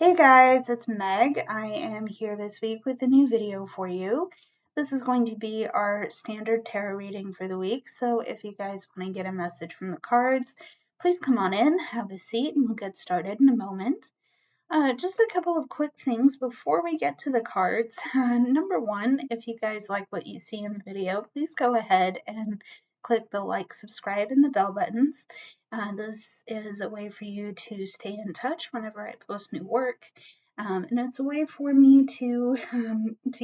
Hey guys, it's Meg. I am here this week with a new video for you. This is going to be our standard tarot reading for the week, so if you guys want to get a message from the cards, please come on in, have a seat, and we'll get started in a moment. Just a couple of quick things before we get to the cards. Number one, if you guys like what you see in the video, please go ahead and click the like, subscribe, and the bell buttons. This is a way for you to stay in touch whenever I post new work. And it's a way for me to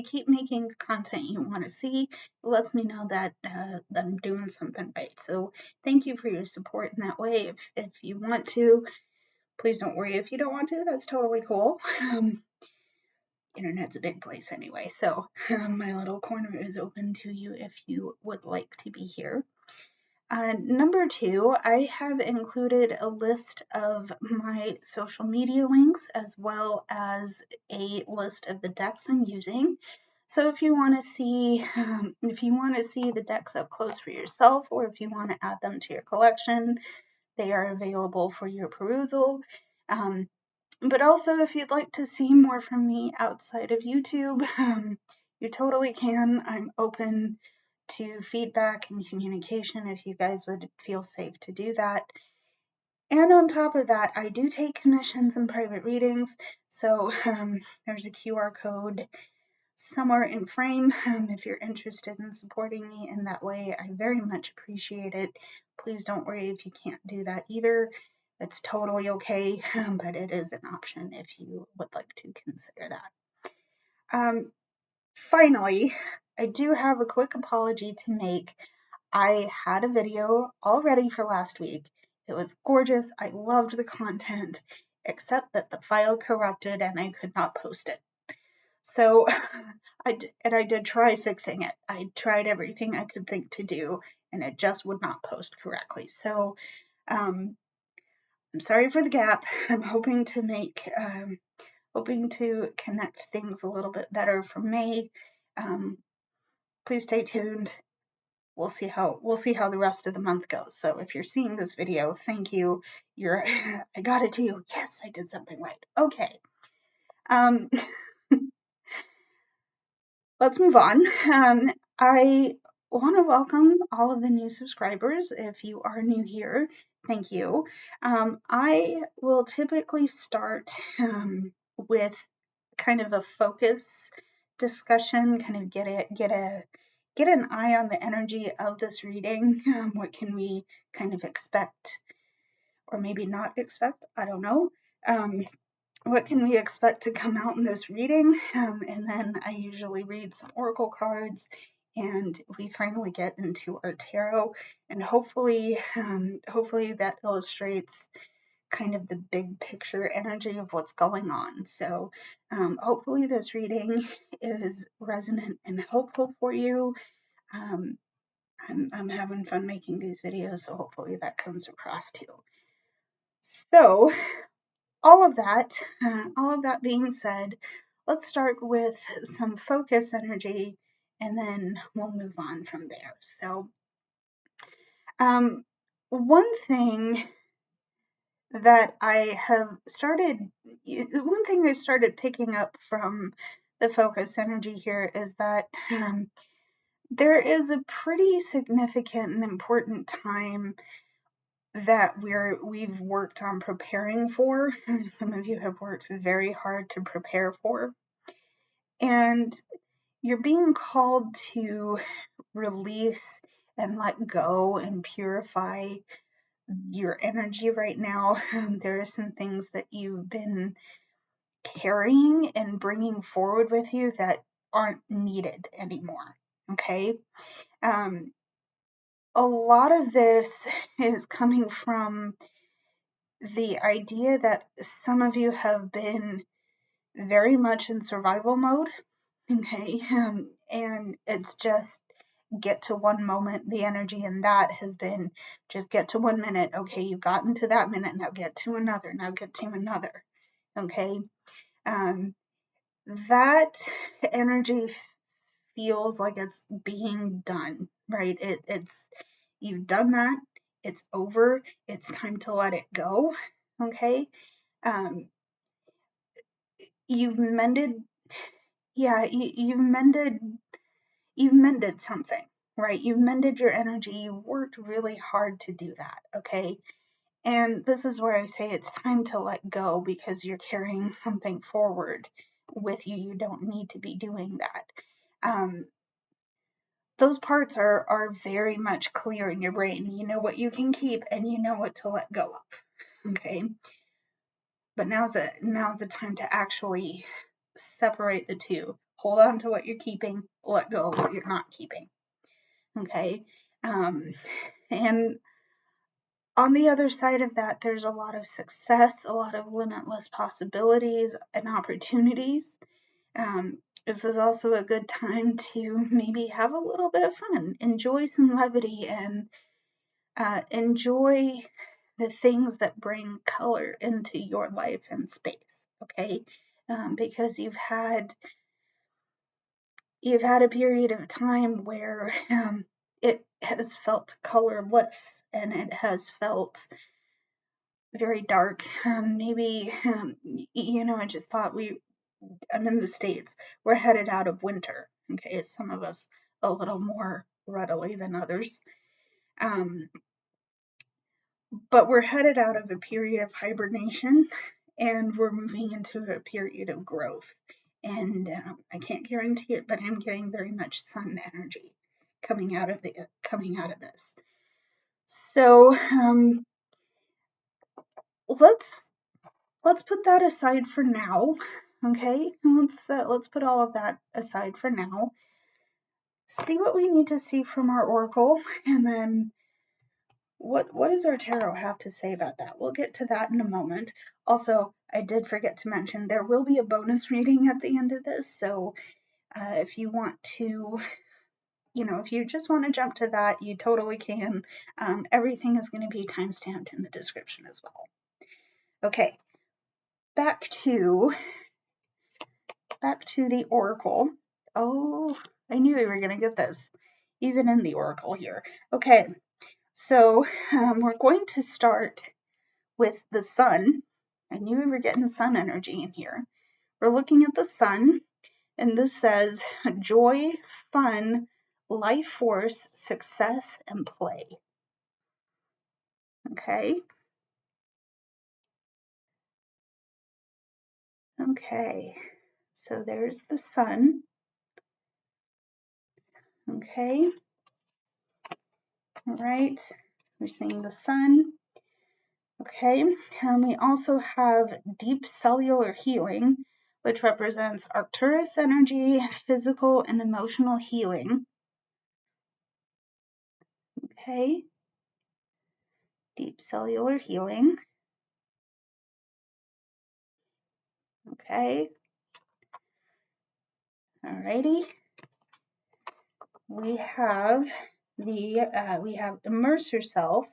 keep making the content you want to see. It lets me know that I'm doing something right. So thank you for your support in that way. If you want to, please don't worry if you don't want to. That's totally cool. Internet's a big place anyway, so my little corner is open to you if you would like to be here. Number two, I have included a list of my social media links as well as a list of the decks I'm using. So if you want to see the decks up close for yourself, or if you want to add them to your collection, they are available for your perusal. But also, if you'd like to see more from me outside of YouTube, you totally can. I'm open to feedback and communication if you guys would feel safe to do that. And on top of that, I do take commissions and private readings. So there's a QR code somewhere in frame if you're interested in supporting me in that way. I very much appreciate it. Please don't worry if you can't do that either. It's totally okay, but it is an option if you would like to consider that. Finally, I do have a quick apology to make. I had a video all ready for last week. It was gorgeous. I loved the content, except that the file corrupted and I could not post it. So I did try fixing it. I tried everything I could think to do, and it just would not post correctly. So I'm sorry for the gap. I'm hoping to connect things a little bit better for May. Please stay tuned. We'll see how the rest of the month goes. So if you're seeing this video, thank you. I got it to you. Yes, I did something right. Okay. Let's move on. I want to welcome all of the new subscribers. If you are new here, thank you. I will typically start with kind of a focus discussion, kind of get an eye on the energy of this reading. What can we kind of expect, or maybe not expect? I don't know. What can we expect to come out in this reading? And then I usually read some oracle cards, and we finally get into our tarot, and hopefully that illustrates kind of the big picture energy of what's going on. So hopefully this reading is resonant and helpful for you. I'm having fun making these videos, so hopefully that comes across too. So all of that being said, let's start with some focus energy, and then we'll move on from there. So one thing I started picking up from the focus energy here is that there is a pretty significant and important time that we've worked on preparing for. Some of you have worked very hard to prepare for, and you're being called to release and let go and purify your energy right now. There are some things that you've been carrying and bringing forward with you that aren't needed anymore. Okay. A lot of this is coming from the idea that some of you have been very much in survival mode. Okay. And it's just get to one moment. The energy in that has been just get to 1 minute. Okay. You've gotten to that minute. Now get to another. Now get to another. Okay. That energy feels like it's being done, right? It's you've done that. It's over. It's time to let it go. Okay. you've mended, yeah, you've mended something, right? You've mended your energy. You worked really hard to do that, okay? And this is where I say it's time to let go because you're carrying something forward with you. You don't need to be doing that. Those parts are very much clear in your brain. You know what you can keep and you know what to let go of. Okay. But now's the time to actually separate the two. Hold on to what you're keeping, let go of what you're not keeping. Okay. And on the other side of that, there's a lot of success, a lot of limitless possibilities and opportunities. This is also a good time to maybe have a little bit of fun, enjoy some levity, and enjoy the things that bring color into your life and space. Okay, because you've had a period of time where it has felt colorless and it has felt very dark. Maybe I just thought I'm in the States. We're headed out of winter. Okay, some of us a little more readily than others. But we're headed out of a period of hibernation and we're moving into a period of growth. And I can't guarantee it, but I'm getting very much sun energy coming out of this. So let's put that aside for now. Okay, let's put all of that aside for now. See what we need to see from our oracle, and then what does our tarot have to say about that? We'll get to that in a moment. Also, I did forget to mention there will be a bonus reading at the end of this, so if you want to, if you just want to jump to that, you totally can. Everything is going to be timestamped in the description as well. Okay, back to the oracle. Oh, I knew we were going to get this, even in the oracle here. Okay, so we're going to start with the sun. I knew we were getting sun energy in here. We're looking at the sun, and this says joy, fun, life force, success, and play. Okay. Okay. So there's the sun. Okay. All right. We're seeing the sun. Okay. We also have deep cellular healing, which represents Arcturus energy, physical and emotional healing. Okay. Deep cellular healing. Okay. Alrighty. We have immerse yourself,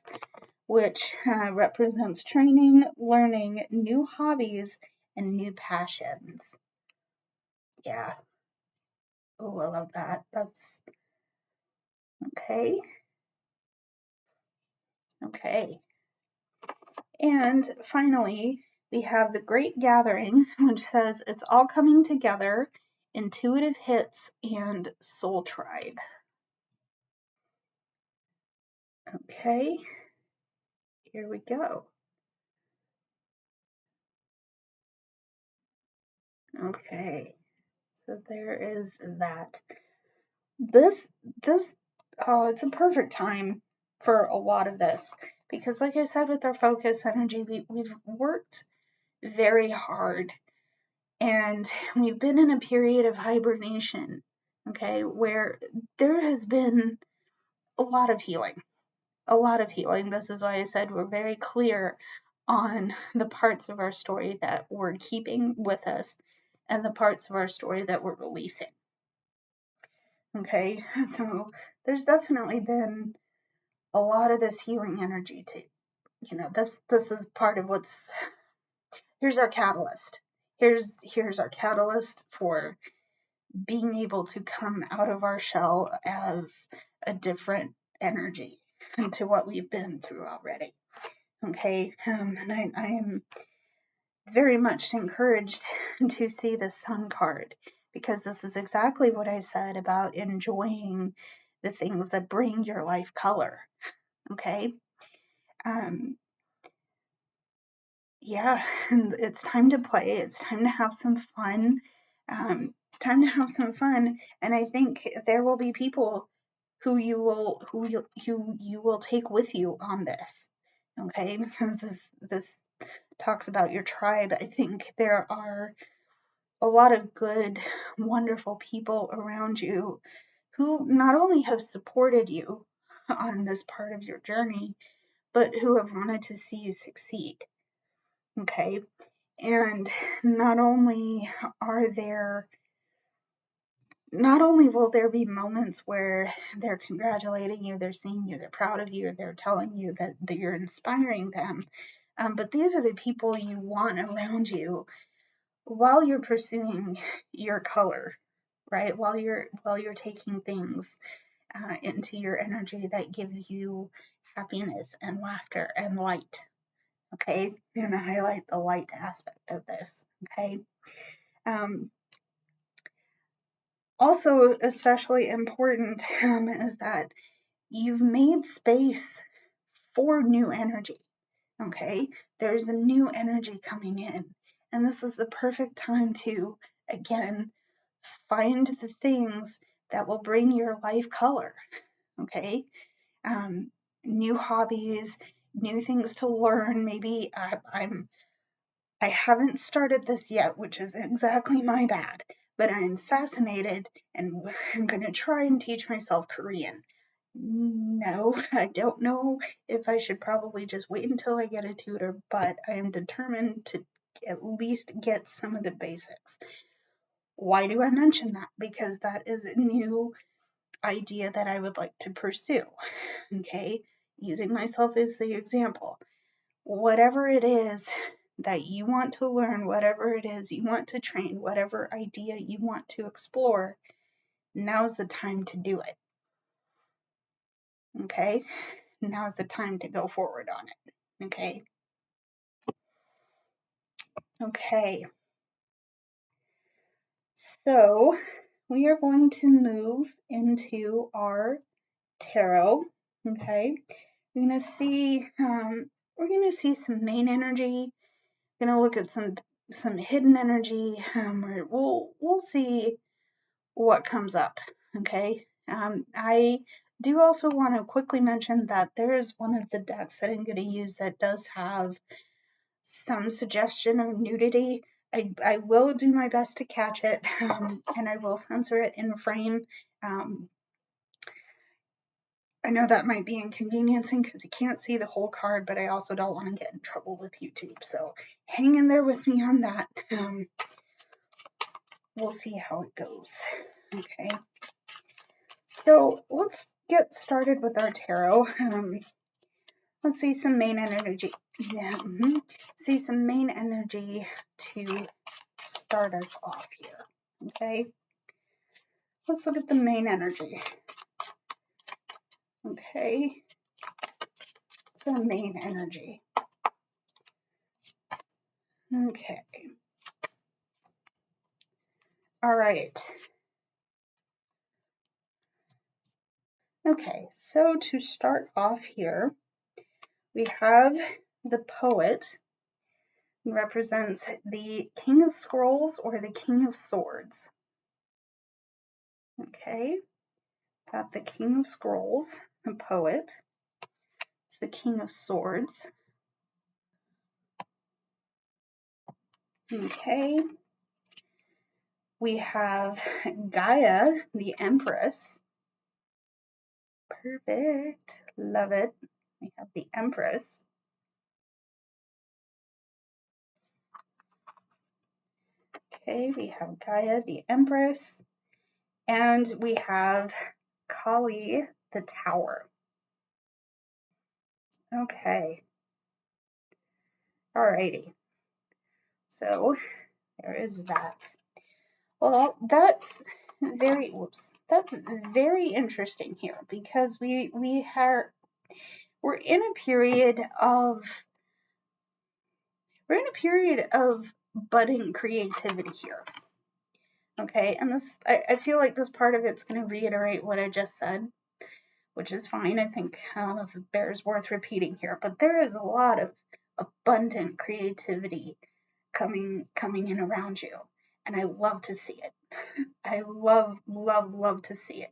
which represents training, learning, new hobbies, and new passions. Yeah. Oh, I love that. That's okay. Okay. And finally, we have the Great Gathering, which says it's all coming together, intuitive hits, and soul tribe. Okay. Here we go. Okay. So there is that. This it's a perfect time for a lot of this because, like I said, with our focus energy, we've worked very hard and we've been in a period of hibernation, okay, where there has been a lot of healing. A lot of healing. This is why I said we're very clear on the parts of our story that we're keeping with us and the parts of our story that we're releasing. Okay, so there's definitely been a lot of this healing energy too. This is part of here's our catalyst. Here's our catalyst for being able to come out of our shell as a different energy into what we've been through already. Okay, and I am very much encouraged to see the Sun card, because this is exactly what I said about enjoying the things that bring your life color. Okay. Yeah, it's time to play. It's time to have some fun. Time to have some fun. And I think there will be people who you will take with you on this. Okay, because this talks about your tribe. I think there are a lot of good, wonderful people around you who not only have supported you on this part of your journey, but who have wanted to see you succeed. Okay. And not only will there be moments where they're congratulating you, they're seeing you, they're proud of you, they're telling you that you're inspiring them, but these are the people you want around you while you're pursuing your color, right? While you're taking things into your energy that give you happiness and laughter and light. Okay, I'm gonna highlight the light aspect of this. Okay. Also, especially important is that you've made space for new energy. Okay, there's a new energy coming in, and this is the perfect time to, again, find the things that will bring your life color. Okay, new hobbies, new things to learn. Maybe I haven't started this yet, which is exactly my bad, but I'm fascinated and I'm going to try and teach myself Korean. No, I don't know if I should probably just wait until I get a tutor, but I am determined to at least get some of the basics. Why do I mention that? Because that is a new idea that I would like to pursue. Okay, using myself as the example. Whatever it is that you want to learn, whatever it is you want to train, whatever idea you want to explore, now's the time to do it. Okay? Now's the time to go forward on it. Okay? Okay. So we are going to move into our tarot. Okay? We're gonna see some main energy. We're gonna look at some hidden energy. We'll see what comes up. Okay. I do also want to quickly mention that there is one of the decks that I'm going to use that does have some suggestion of nudity. I will do my best to catch it, and I will censor it in frame. I know that might be inconveniencing because you can't see the whole card, but I also don't want to get in trouble with YouTube. So hang in there with me on that. We'll see how it goes. Okay. So let's get started with our tarot. Let's see some main energy. Yeah, see some main energy to start us off here. Okay. Let's look at the main energy. Okay. It's the main energy. Okay. All right. Okay, so to start off here, we have the poet, who represents the King of Scrolls or the King of Swords. Okay, got the King of Scrolls, the poet. It's the King of Swords. Okay, we have Gaia, the Empress. Perfect, love it. We have the Empress. Okay, we have Gaia, the Empress. And we have Kali, the Tower. Okay. Alrighty. So there is that. Well, that's very interesting here because we're in a period of we're in a period of budding creativity here. Okay, and this, I feel like this part of it's going to reiterate what I just said, which is fine. I think this bears worth repeating here, but there is a lot of abundant creativity coming in around you, and I love to see it. I love to see it,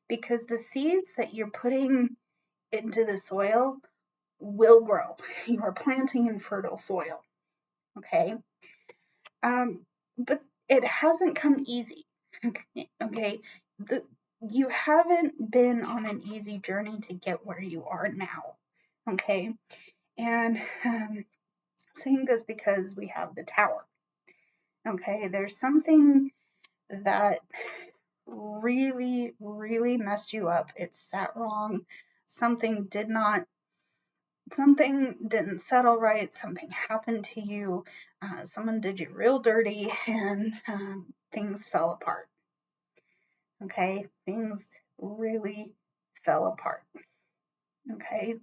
because the seeds that you're putting into the soil will grow. You are planting in fertile soil, okay? But it hasn't come easy, okay? You haven't been on an easy journey to get where you are now, okay? And saying this because we have the tower, okay? There's something that really messed you up. It sat wrong. Something didn't settle right. Something happened to you. Someone did you real dirty, and things fell apart. Okay, things really fell apart. Okay,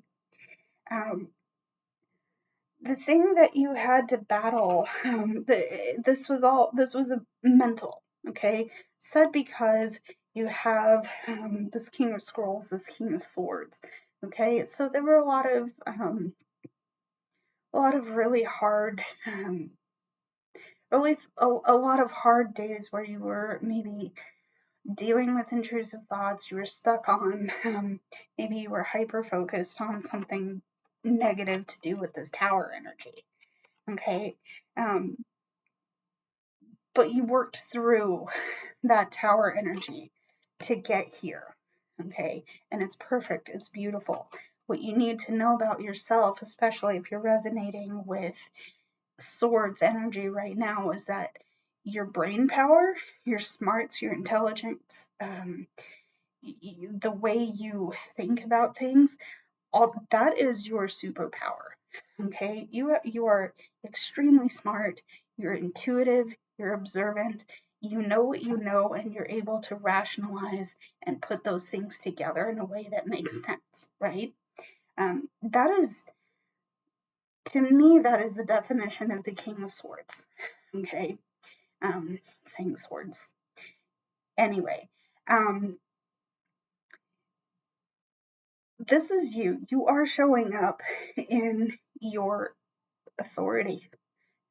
the thing that you had to battle, this was a mental. Okay, said because you have this King of Scrolls, this King of Swords. Okay, so there were a lot of really hard, a lot of hard days where you were maybe dealing with intrusive thoughts. You were stuck on, maybe you were hyper focused on something negative to do with this tower energy. Okay, but you worked through that tower energy to get here. Okay, and it's perfect, it's beautiful. What you need to know about yourself, especially if you're resonating with swords energy right now, is that your brain power, your smarts, your intelligence, the way you think about things, all that is your superpower. Okay, you are extremely smart, you're intuitive, you're observant, you know what you know, and you're able to rationalize and put those things together in a way that makes sense, right? That is, to me, that is the definition of the King of Swords. Okay, saying swords. Anyway, this is you. You are showing up in your authority.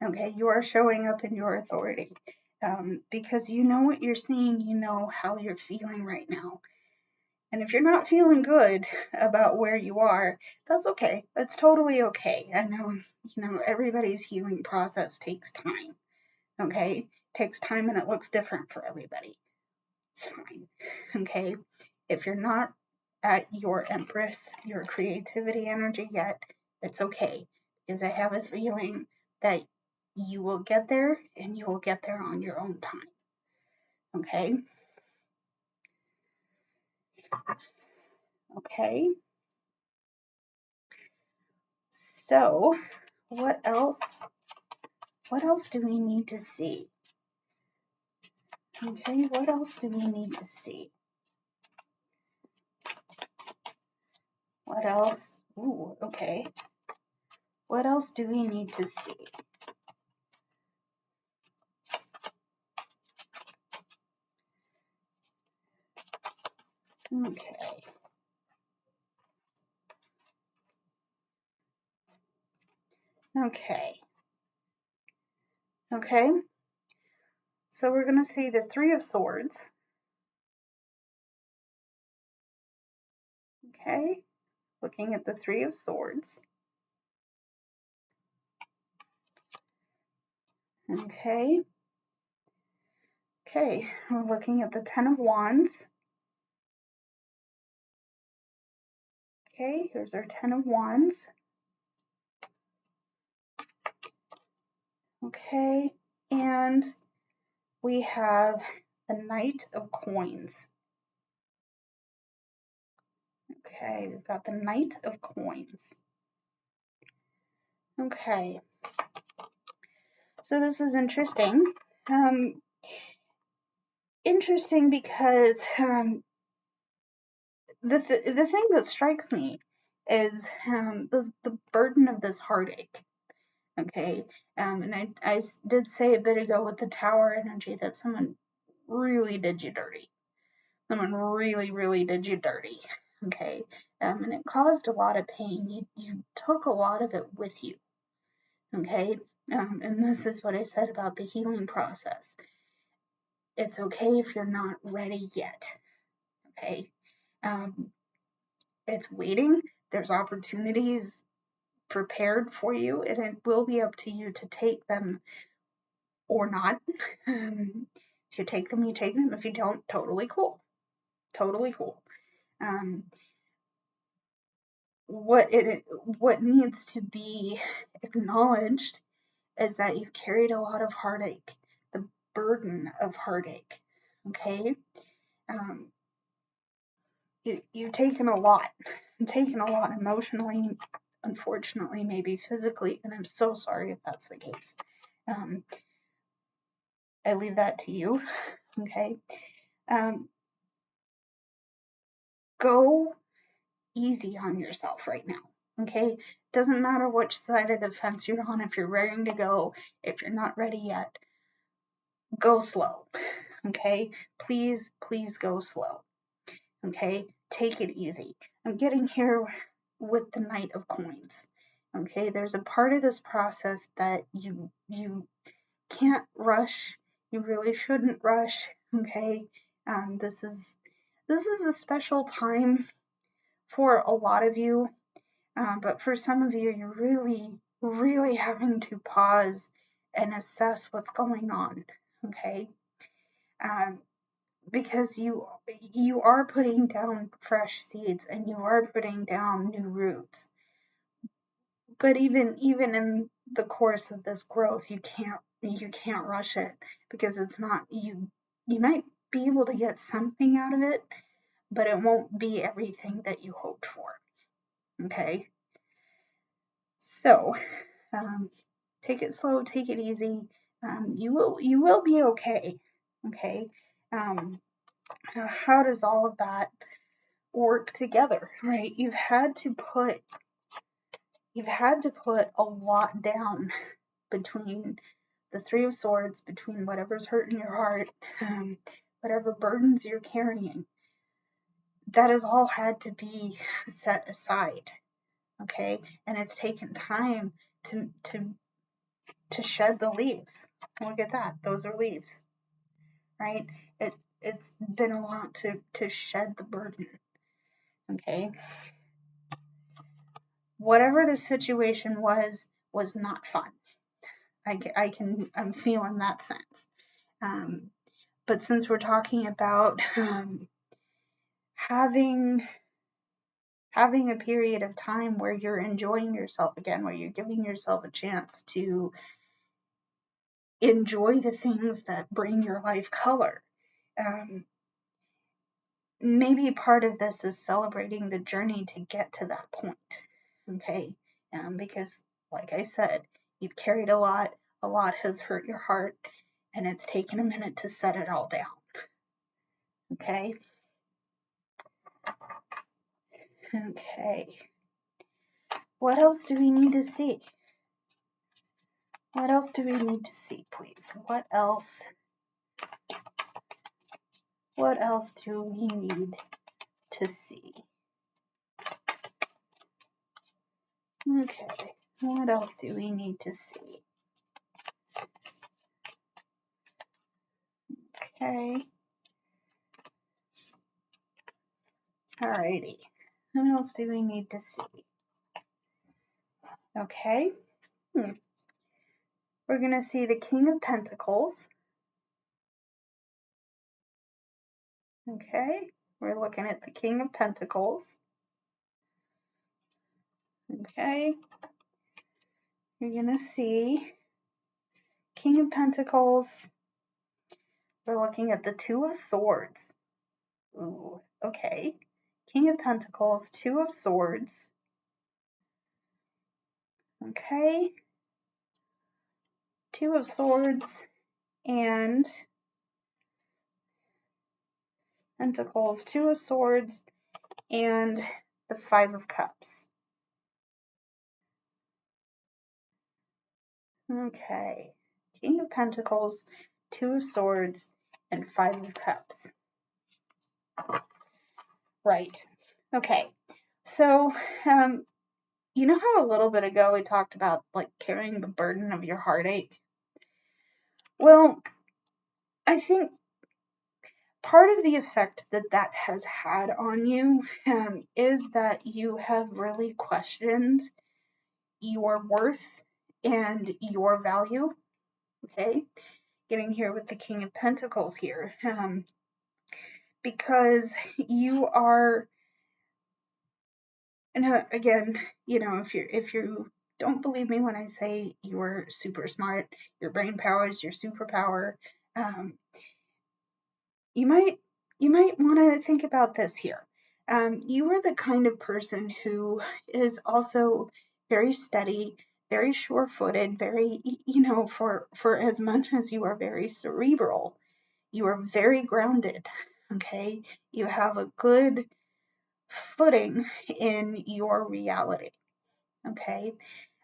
Okay, you are showing up in your authority, because you know what you're seeing, you know how you're feeling right now. And if you're not feeling good about where you are, that's okay. That's totally okay. I know, everybody's healing process takes time. Okay, it takes time and it looks different for everybody. It's fine. Okay, if you're not at your Empress, your creativity energy yet, it's okay, because I have a feeling that you will get there, and you will get there on your own time. Okay? Okay. So, what else do we need to see? Okay, what else do we need to see? What else? Ooh, okay. What else do we need to see? Okay. Okay. Okay. So we're going to see the Three of Swords. Okay. Looking at the Three of Swords. Okay. Okay. We're looking at the Ten of Wands. Okay. Here's our Ten of Wands. Okay. And we have the Knight of Coins. Okay, we've got the Knight of Coins. Okay, so this is interesting. Interesting because the thing that strikes me is the burden of this heartache. okay? And I did say a bit ago with the tower energy that someone really did you dirty. Someone really, really did you dirty, okay? And it caused a lot of pain. You took a lot of it with you, okay? And this is what I said about the healing process. It's okay if you're not ready yet, okay? It's waiting. There's opportunities prepared for you, and it will be up to you to take them or not. If you take them, you take them. If you don't, totally cool. Totally cool. What needs to be acknowledged is that you've carried a lot of heartache, the burden of heartache. Okay, you've taken a lot, emotionally, unfortunately, maybe physically, and I'm so sorry if that's the case. I leave that to you. Okay, go easy on yourself right now. Okay, doesn't matter which side of the fence you're on. If you're raring to go, if you're not ready yet, go slow. Okay, please go slow. Okay, take it easy. I'm getting here with the Knight of Coins. Okay, there's a part of this process that you can't rush. You really shouldn't rush. Okay, this is a special time for a lot of you, but for some of you, you're really having to pause and assess what's going on. Okay, because you are putting down fresh seeds and you are putting down new roots. But even in the course of this growth, you can't rush it, because it's not you might be able to get something out of it, but it won't be everything that you hoped for. Okay, so take it slow, take it easy. You will be okay. Okay, how does all of that work together, right? You've had to put a lot down between the Three of Swords, between whatever's hurting your heart, whatever burdens you're carrying. That has all had to be set aside, okay? And it's taken time to shed the leaves. Look at that; those are leaves, right? It's been a lot to shed the burden, okay? Whatever the situation was not fun. I'm feeling that sense. But since we're talking about having a period of time where you're enjoying yourself again, where you're giving yourself a chance to enjoy the things that bring your life color, maybe part of this is celebrating the journey to get to that point, okay? Because, like I said, you've carried a lot has hurt your heart, and it's taken a minute to set it all down, okay? Okay. What else do we need to see? What else do we need to see, please? What else do we need to see? Okay, what else do we need to see? Okay. Alrighty. What else do we need to see? Okay. We're going to see the King of Pentacles. Okay. We're looking at the King of Pentacles. Okay. You're going to see King of Pentacles. We're looking at the Two of Swords. Ooh, okay. King of Pentacles, Two of Swords. Okay. Two of Swords and Pentacles, Two of Swords and the Five of Cups. Okay. King of Pentacles, Two of Swords, and Five of Cups. Right. Okay. So, you know how a little bit ago we talked about like carrying the burden of your heartache? Well, I think part of the effect that that has had on you is that you have really questioned your worth and your value. Okay. Getting here with the King of Pentacles here. Because you are, and again, you know, if you don't believe me when I say you're super smart, your brain power is your superpower, um, you might want to think about this here. You are the kind of person who is also very steady, very sure-footed, very, you know, for as much as you are very cerebral, you are very grounded. Okay, you have a good footing in your reality. Okay,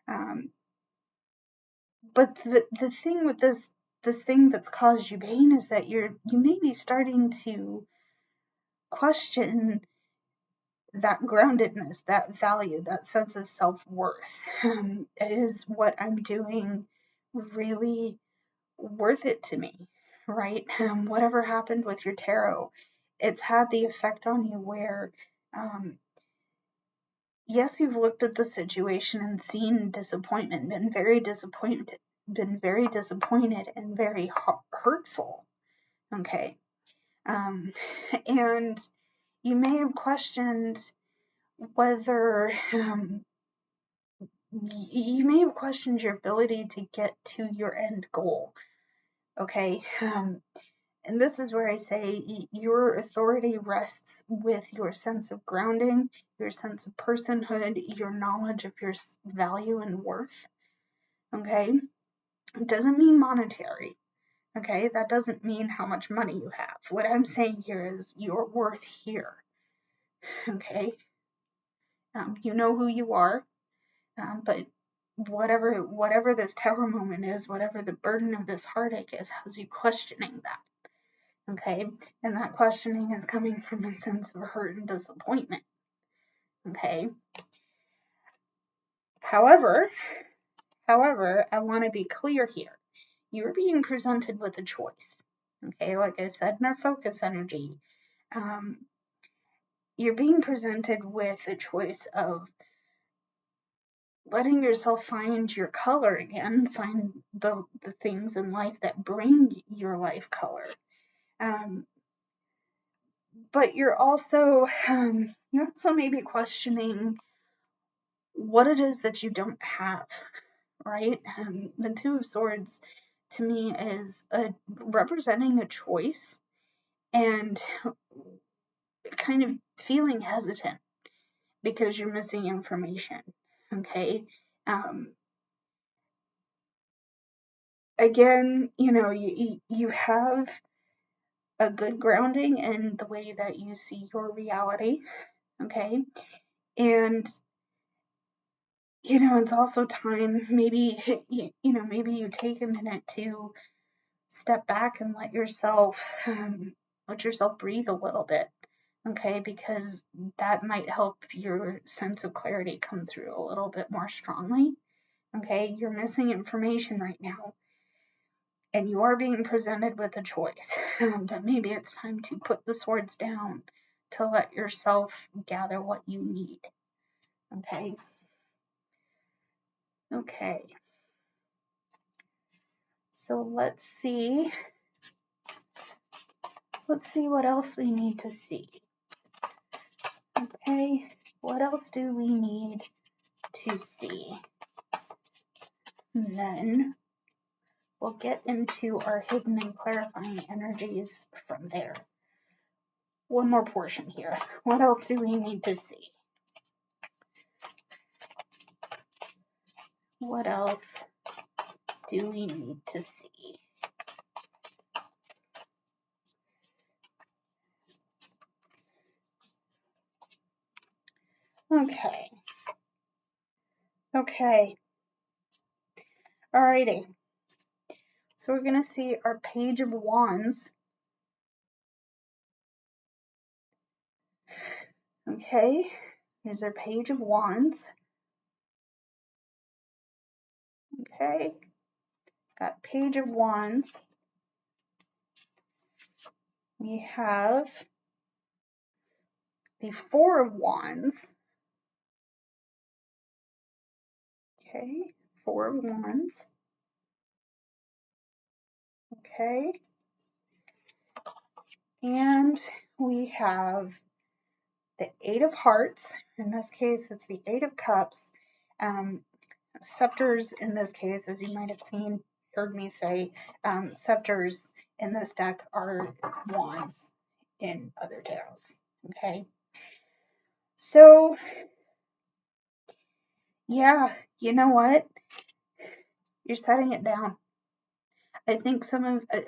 um, but the thing with this thing that's caused you pain is that you may be starting to question that groundedness, that value, that sense of self-worth. Is what I'm doing really worth it to me, right? Whatever happened with your tarot, it's had the effect on you where, yes, you've looked at the situation and seen disappointment, been very disappointed, and very hurtful. Okay. And you may have questioned whether, you may have questioned your ability to get to your end goal. Okay. And this is where I say your authority rests with your sense of grounding, your sense of personhood, your knowledge of your value and worth. Okay? It doesn't mean monetary. Okay? That doesn't mean how much money you have. What I'm saying here is your worth here. Okay? You know who you are, but whatever this tower moment is, whatever the burden of this heartache is, has you questioning that. Okay, and that questioning is coming from a sense of hurt and disappointment. Okay, however, I want to be clear here. You're being presented with a choice. Okay, like I said in our focus energy, you're being presented with a choice of letting yourself find your color again, find the things in life that bring your life color. But you're also maybe questioning what it is that you don't have, right? The Two of Swords to me is representing a choice and kind of feeling hesitant because you're missing information. Okay. Again, you know, you have a good grounding in the way that you see your reality. Okay. And you know, it's also time, maybe, maybe you take a minute to step back and let yourself breathe a little bit. Okay, because that might help your sense of clarity come through a little bit more strongly. Okay, you're missing information right now, and you are being presented with a choice. But maybe it's time to put the swords down to let yourself gather what you need. Okay. Okay. So let's see what else we need to see. Okay, what else do we need to see? And then we'll get into our hidden and clarifying energies from there. One more portion here. What else do we need to see? What else do we need to see? Okay. Alrighty. So we're going to see our Page of Wands. Okay, here's our Page of Wands. Okay, got Page of Wands. We have the Four of Wands. Okay, Four of Wands. Okay, and we have the Eight of Hearts. In this case, it's the Eight of Cups. Scepters in this case, as you might have heard me say, scepters in this deck are wands in other tarots. Okay, so yeah, you know what? You're setting it down. I think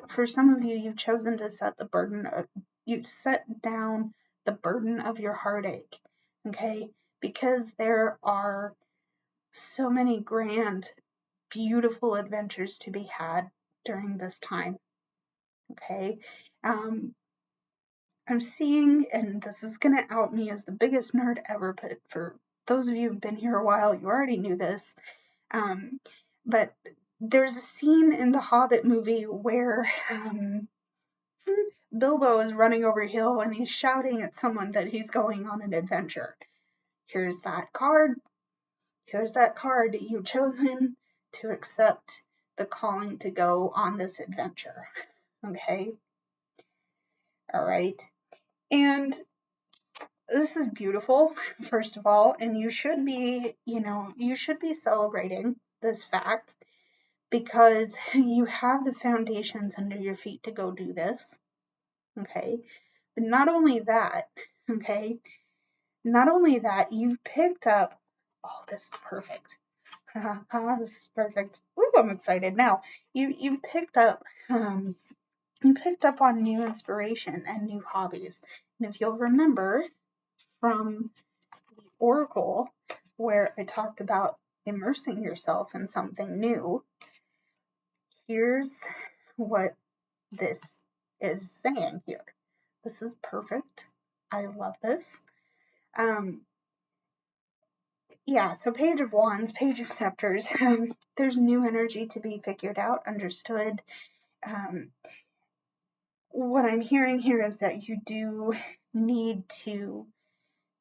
for some of you, you've chosen to set the burden of, you've set down the burden of your heartache. Okay, because there are so many grand, beautiful adventures to be had during this time. Okay, I'm seeing, and this is going to out me as the biggest nerd ever, but for those of you who've been here a while, you already knew this. But there's a scene in the Hobbit movie where Bilbo is running over a hill and he's shouting at someone that he's going on an adventure. Here's that card. Here's that card. You've chosen to accept the calling to go on this adventure. Okay? All right. And this is beautiful, first of all, and you should be celebrating this fact because you have the foundations under your feet to go do this. Okay? But not only that, okay? Not only that, you've picked up, oh, this is perfect. This is perfect. Ooh, I'm excited now. You picked up on new inspiration and new hobbies. And if you'll remember from the Oracle, where I talked about immersing yourself in something new, here's what this is saying here. This is perfect. I love this. Yeah, so Page of Wands, Page of Scepters, there's new energy to be figured out, understood. What I'm hearing here is that you do need to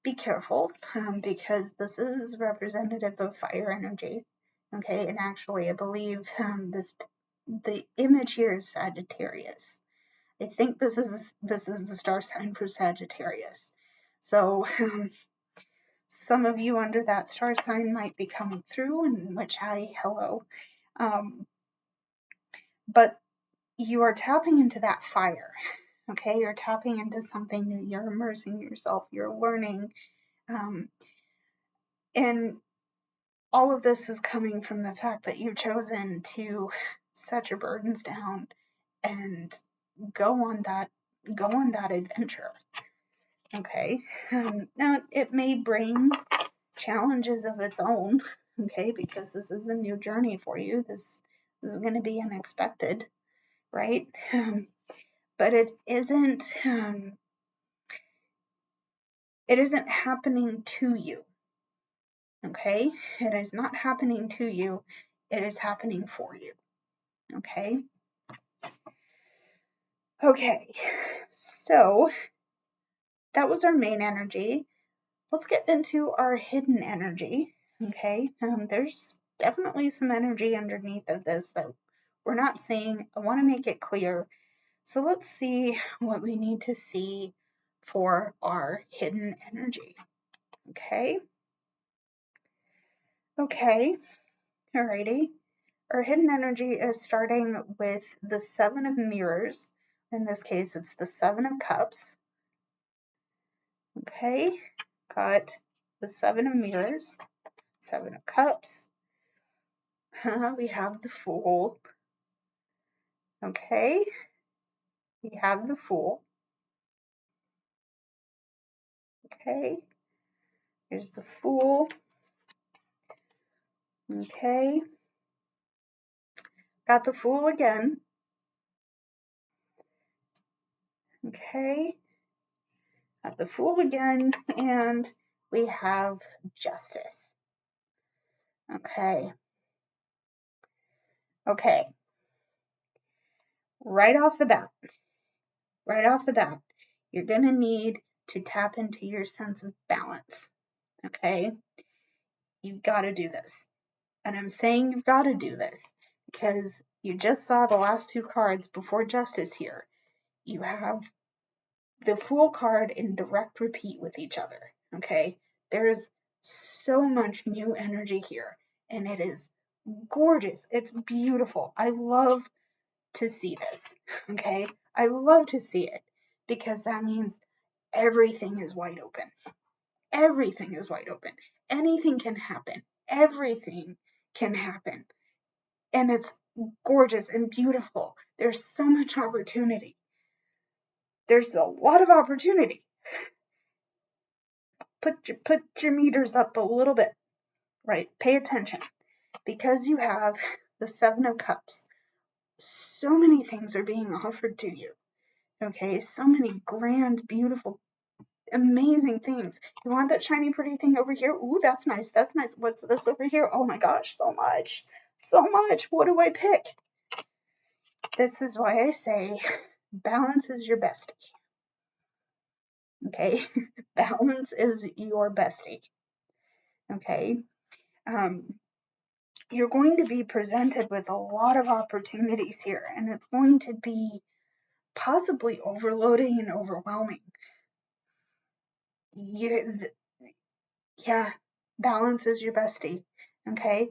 be careful because this is representative of fire energy. Okay, and actually, I believe the image here is Sagittarius. I think this is the star sign for Sagittarius. So some of you under that star sign might be coming through, in which hello. But you are tapping into that fire. Okay, you're tapping into something new. You're immersing yourself. You're learning, and all of this is coming from the fact that you've chosen to set your burdens down and go on that adventure. Okay, now it may bring challenges of its own. Okay, because this is a new journey for you. This is going to be unexpected, right? But it isn't happening to you. Okay, it is not happening to you. It is happening for you. Okay. Okay, so that was our main energy. Let's get into our hidden energy. Okay, there's definitely some energy underneath of this that we're not seeing. I want to make it clear. So let's see what we need to see for our hidden energy. Okay. Okay. Alrighty. Our hidden energy is starting with the Seven of Mirrors. In this case, it's the Seven of Cups. Okay. Got the Seven of Mirrors, Seven of Cups. We have the Fool. Okay. We have the Fool. Okay. Here's the Fool. Okay. Got the Fool again. Okay. Got the Fool again, and we have Justice. Okay. Okay. Right off the bat, you're going to need to tap into your sense of balance. Okay? You've got to do this. And I'm saying you've got to do this because you just saw the last two cards before Justice here. You have the Fool card in direct repeat with each other. Okay? There's so much new energy here, and it is gorgeous. It's beautiful. I love to see this. Okay? I love to see it because that means everything is wide open. Everything is wide open. Anything can happen. Everything can happen. And it's gorgeous and beautiful. There's so much opportunity. There's a lot of opportunity. Put your meters up a little bit, right? Pay attention. Because you have the Seven of Cups, so many things are being offered to you. Okay, so many grand, beautiful, amazing things. You want that shiny, pretty thing over here? Ooh, that's nice. That's nice. What's this over here? Oh my gosh, so much. So much. What do I pick? This is why I say balance is your bestie. Okay? Balance is your bestie. Okay? You're going to be presented with a lot of opportunities here, and it's going to be possibly overloading and overwhelming. Yeah, balance is your bestie. Okay?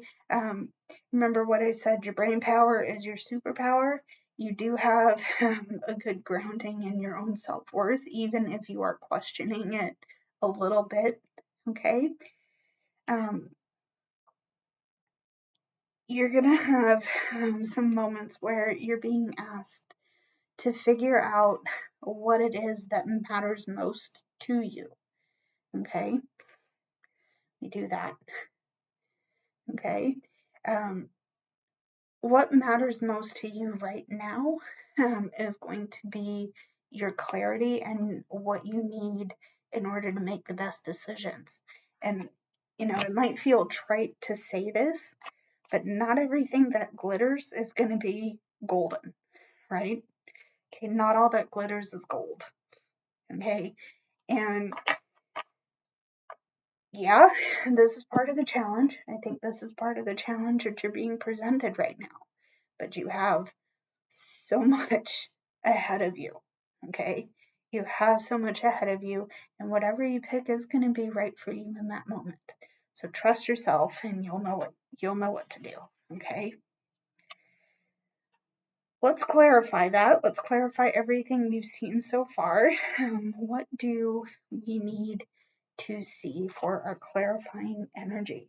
Remember what I said, your brain power is your superpower. You do have a good grounding in your own self-worth, even if you are questioning it a little bit. Okay? You're going to have some moments where you're being asked to figure out what it is that matters most to you. Okay? You do that. Okay? What matters most to you right now is going to be your clarity and what you need in order to make the best decisions. And, it might feel trite to say this, but not everything that glitters is going to be golden, right? Okay, not all that glitters is gold. Okay, and yeah, this is part of the challenge. I think this is part of the challenge that you're being presented right now. But you have so much ahead of you. Okay, you have so much ahead of you, and whatever you pick is going to be right for you in that moment. So trust yourself, and you'll know what to do. Okay. Let's clarify that. Let's clarify everything we've seen so far. What do we need to see for our clarifying energy?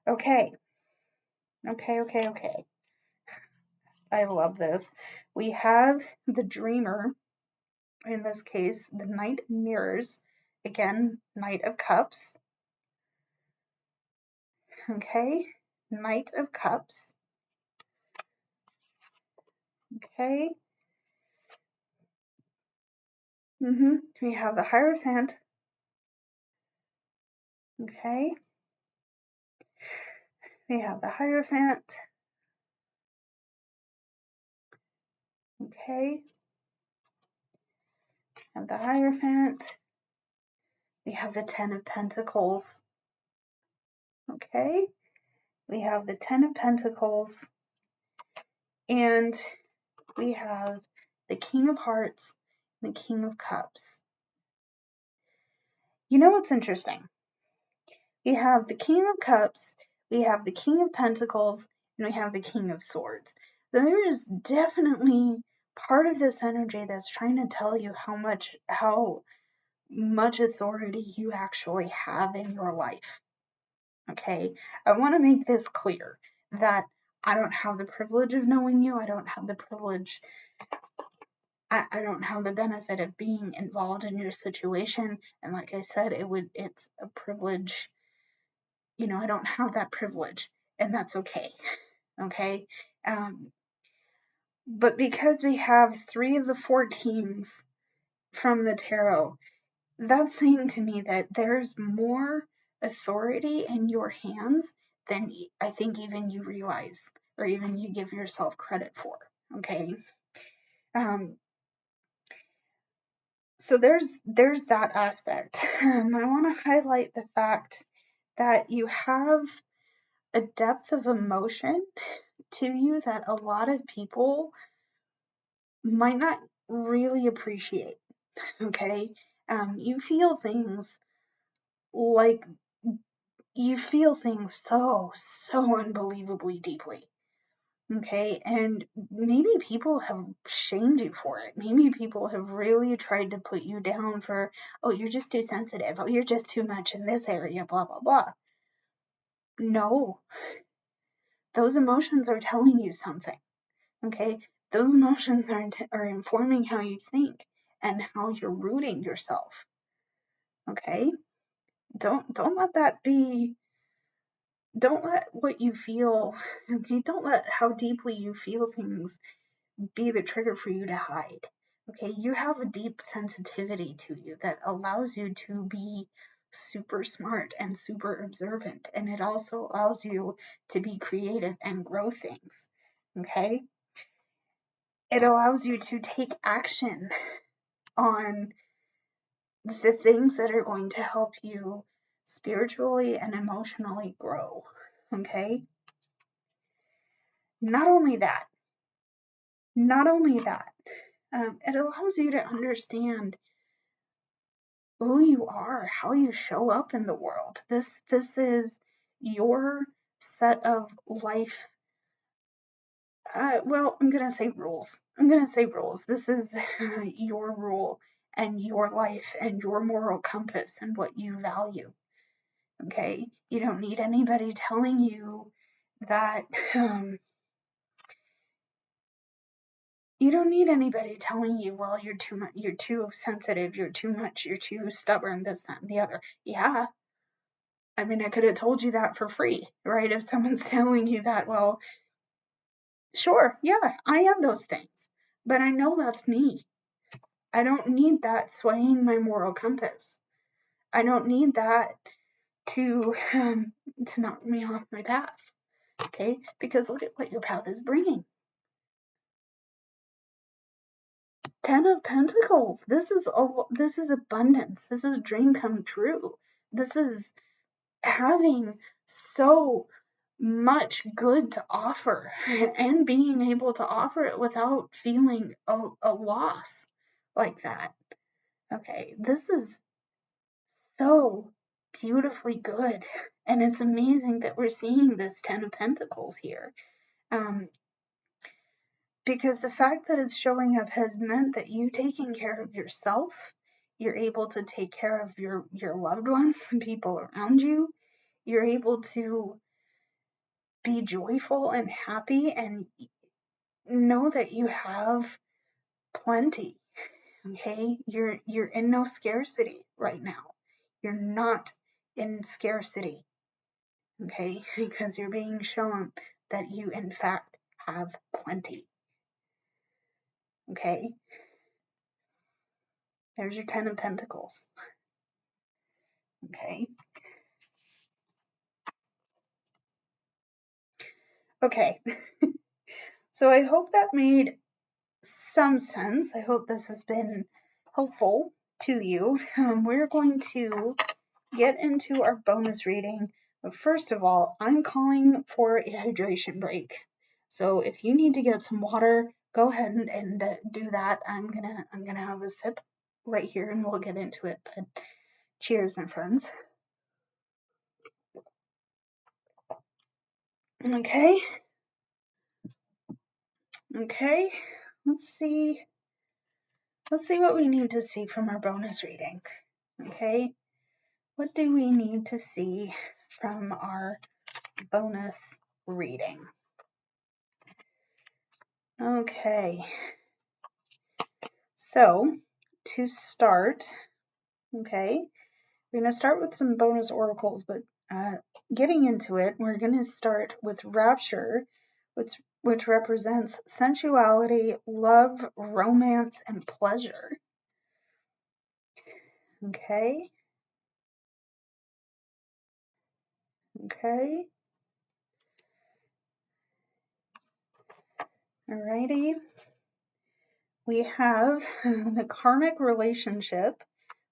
Okay. I love this. We have the dreamer, in this case, the Knight of Mirrors. Again, Knight of Cups. Okay, Knight of Cups. Okay. We have the Hierophant. Okay. We have the Hierophant. Okay. Have the Hierophant. We have the Ten of Pentacles. Okay. We have the Ten of Pentacles. And we have the King of Hearts and the King of Cups. You know what's interesting? We have the King of Cups, we have the King of Pentacles, and we have the King of Swords. There is definitely part of this energy that's trying to tell you how much authority you actually have in your life. Okay? I want to make this clear that I don't have the privilege of knowing you. I don't have the privilege. I don't have the benefit of being involved in your situation. And like I said, it's a privilege. I don't have that privilege, and that's okay. Okay? But because we have 3 of the 4 kings from the tarot, that's saying to me that there's more authority in your hands than I think even you realize or even you give yourself credit for. Okay. So there's that aspect. I want to highlight the fact that you have a depth of emotion to you that a lot of people might not really appreciate. Okay. You feel things like so unbelievably deeply. Okay, and maybe people have shamed you for it. Maybe people have really tried to put you down for, oh, you're just too sensitive. Oh, you're just too much in this area, blah, blah, blah. No, those emotions are telling you something. Okay, those emotions are informing how you think and how you're rooting yourself. Okay, don't let that be. Don't let what you feel. Okay, don't let how deeply you feel things be the trigger for you to hide. Okay, you have a deep sensitivity to you that allows you to be super smart and super observant, and it also allows you to be creative and grow things. Okay, it allows you to take action on the things that are going to help you spiritually and emotionally grow. Okay, not only that, it allows you to understand who you are, how you show up in the world. This is your set of life. Well, I'm gonna say rules. This is your rule and your life and your moral compass and what you value. Okay, you don't need anybody telling you that. You don't need anybody telling you, well, you're too much, you're too sensitive, you're too much, you're too stubborn, this, that, and the other. Yeah, I mean, I could have told you that for free, right? If someone's telling you that, well, sure, yeah, I am those things, but I know that's me. I don't need that swaying my moral compass. I don't need that to knock me off my path, okay? Because look at what your path is bringing. 10 of Pentacles. This is abundance. This is dream come true. This is having so much good to offer and being able to offer it without feeling a loss like that. Okay, this is so beautifully good, and it's amazing that we're seeing this 10 of Pentacles here. Because the fact that it's showing up has meant that you taking care of yourself, you're able to take care of your loved ones and people around you. You're able to be joyful and happy and know that you have plenty. Okay, you're in no scarcity right now. You're not in scarcity. Okay, because you're being shown that you in fact have plenty. Okay, there's your 10 of Pentacles. Okay. Okay. So I hope that made some sense. I hope this has been helpful to you. We're going to get into our bonus reading. But first of all, I'm calling for a hydration break. So if you need to get some water, go ahead and do that. I'm gonna have a sip right here and we'll get into it. But cheers, my friends. Okay. Okay. Let's see what we need to see from our bonus reading. Okay. What do we need to see from our bonus reading? Okay. So, to start, okay, we're going to start with some bonus oracles, but getting into it, we're going to start with Rapture, which represents sensuality, love, romance, and pleasure. Okay. Okay. Alrighty. We have the karmic relationship,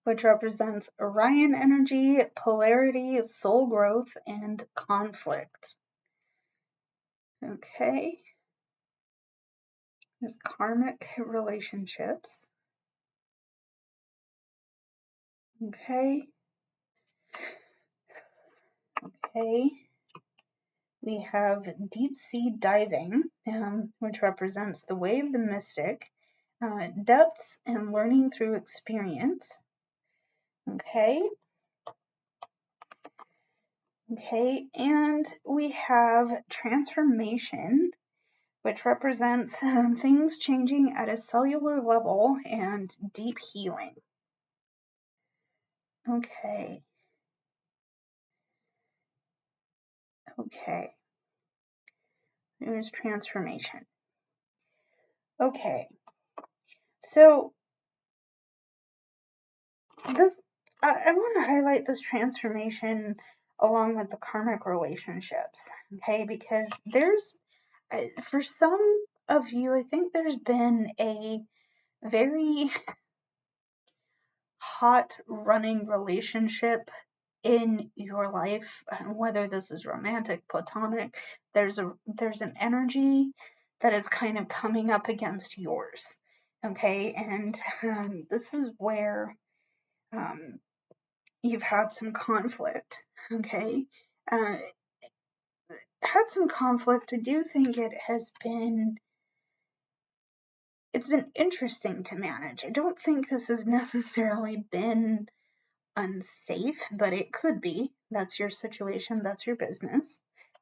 which represents Orion energy, polarity, soul growth, and conflict. Okay. There's karmic relationships. Okay. Okay. We have deep sea diving, which represents the way of the mystic, depths and learning through experience. Okay. Okay. And we have transformation, which represents things changing at a cellular level and deep healing. Okay. Okay. There's transformation. Okay. So this, I want to highlight this transformation along with the karmic relationships. Okay, because there's, for some of you, I think there's been a very hot running relationship in your life, whether this is romantic, platonic. There's an energy that is kind of coming up against yours. Okay, and this is where you've had some conflict. Okay, had some conflict. I do think it's been interesting to manage. I don't think this has necessarily been unsafe, but it could be. That's your situation, that's your business.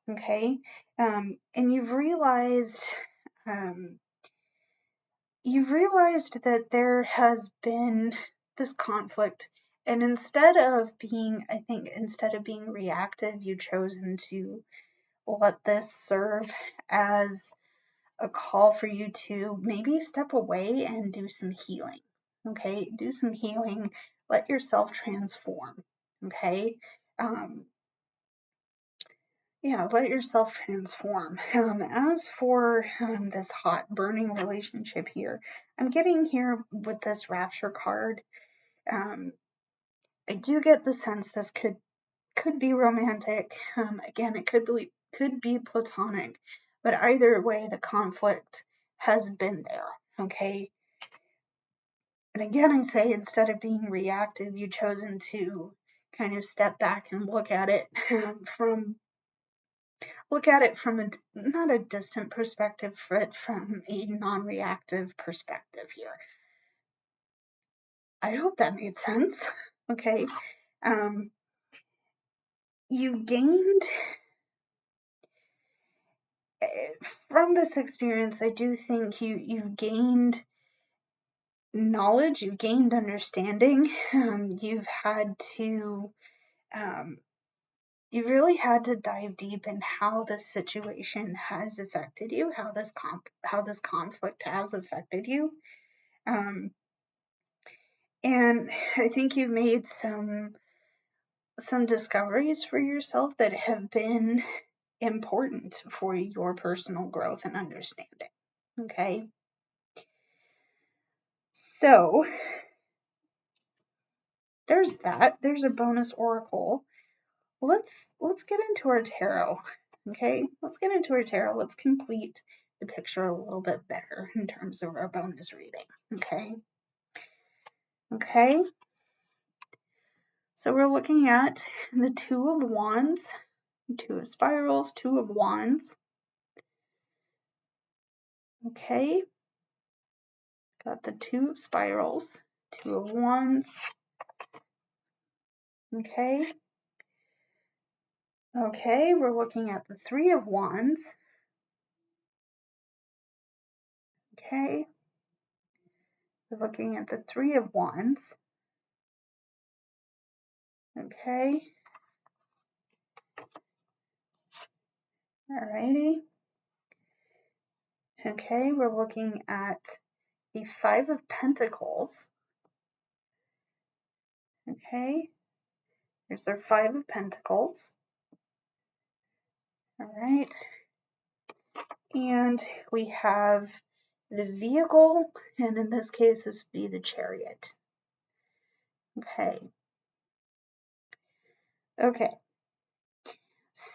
Okay. And you've realized that there has been this conflict, and instead of being reactive, you've chosen to let this serve as a call for you to maybe step away and do some healing. Okay, do some healing, let yourself transform. Okay, let yourself transform. As for this hot burning relationship here, I'm getting here with this rapture card. I do get the sense this could be romantic. Again, it could be platonic, but either way, the conflict has been there. Okay. And again, I say, instead of being reactive, you've chosen to kind of step back and look at it from not a distant perspective, but from a non-reactive perspective here. I hope that made sense. Okay. You gained from this experience, I do think you've gained knowledge, you've gained understanding. You've had to you really had to dive deep in how this situation has affected you, how this conflict has affected you. And I think you've made some discoveries for yourself that have been important for your personal growth and understanding. Okay. So there's that. There's a bonus oracle. Let's get into our tarot. Okay, let's get into our tarot. Let's complete the picture a little bit better in terms of our bonus reading. Okay. So we're looking at the Two of Wands, Two of Spirals, Two of Wands. Okay. Got the Two of Spirals, Two of Wands. Okay. Okay, we're looking at the Three of Wands. Okay. We're looking at the Three of Wands. Okay. Alrighty. Okay, we're looking at the Five of Pentacles. Okay, there's our Five of Pentacles. All right, and we have the vehicle, and in this case, this would be the Chariot. Okay. Okay.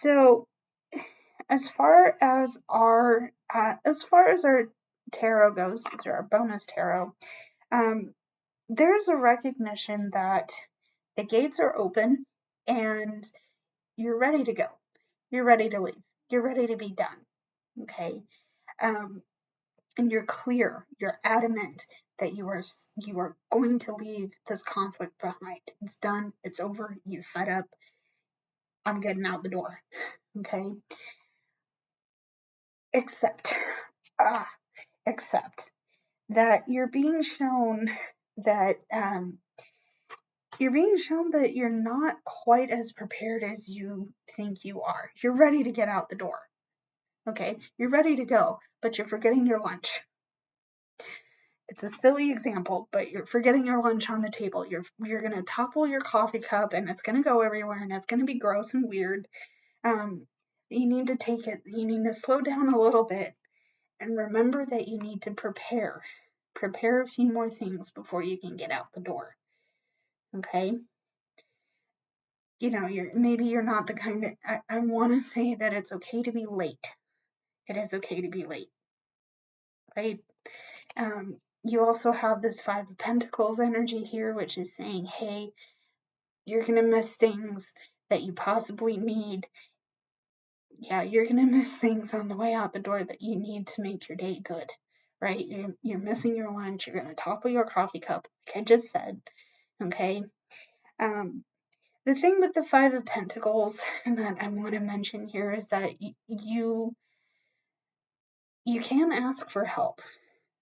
So, as far as our tarot goes, these are our bonus tarot. There's a recognition that the gates are open and you're ready to go. You're ready to leave. You're ready to be done. Okay. And you're clear. You're adamant that you are going to leave this conflict behind. It's done. It's over. You're fed up. I'm getting out the door. Okay. Except that you're being shown that you're not quite as prepared as you think you are. You're ready to get out the door. Okay, you're ready to go, but you're forgetting your lunch. It's a silly example, but you're forgetting your lunch on the table. You're gonna topple your coffee cup, and it's gonna go everywhere, and it's gonna be gross and weird. You need to take it. You need to slow down a little bit, and remember that you need to prepare. Prepare a few more things before you can get out the door. Okay. You know, you're not the kind of, I want to say that it's okay to be late. It is okay to be late, right? You also have this Five of Pentacles energy here, which is saying, hey, you're going to miss things that you possibly need. Yeah, you're going to miss things on the way out the door that you need to make your day good, right? You're missing your lunch. You're going to topple your coffee cup, like I just said, okay? The thing with the Five of Pentacles that I want to mention here is that you can ask for help,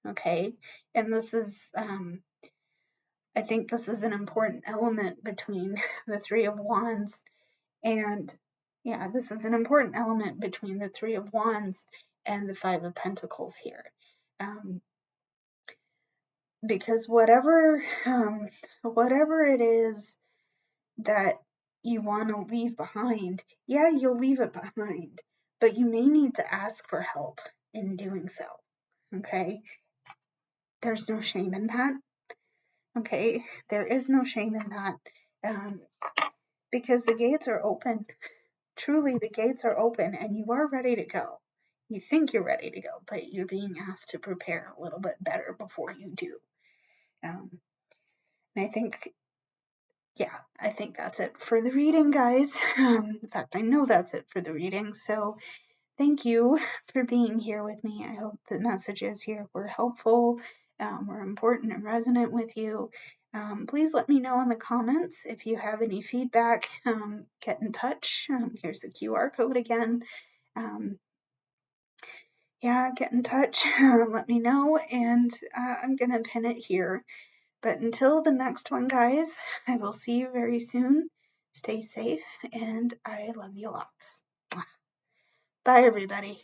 okay? And this is, I think this is an important element between the Three of Wands and, yeah, this is an important element between the Three of Wands and the Five of Pentacles here. Because whatever it is that you want to leave behind, yeah, you'll leave it behind, but you may need to ask for help in doing so, okay? There's no shame in that, okay? There is no shame in that, because the gates are open. Truly, the gates are open, and you are ready to go. You think you're ready to go, but you're being asked to prepare a little bit better before you do. And I think, yeah, I think that's it for the reading, guys. In fact, I know that's it for the reading. So thank you for being here with me. I hope the messages here were helpful, were important and resonant with you. Please let me know in the comments if you have any feedback. Get in touch. Here's the QR code again. Yeah, get in touch. Let me know, and I'm going to pin it here. But until the next one, guys, I will see you very soon. Stay safe, and I love you lots. Bye, everybody.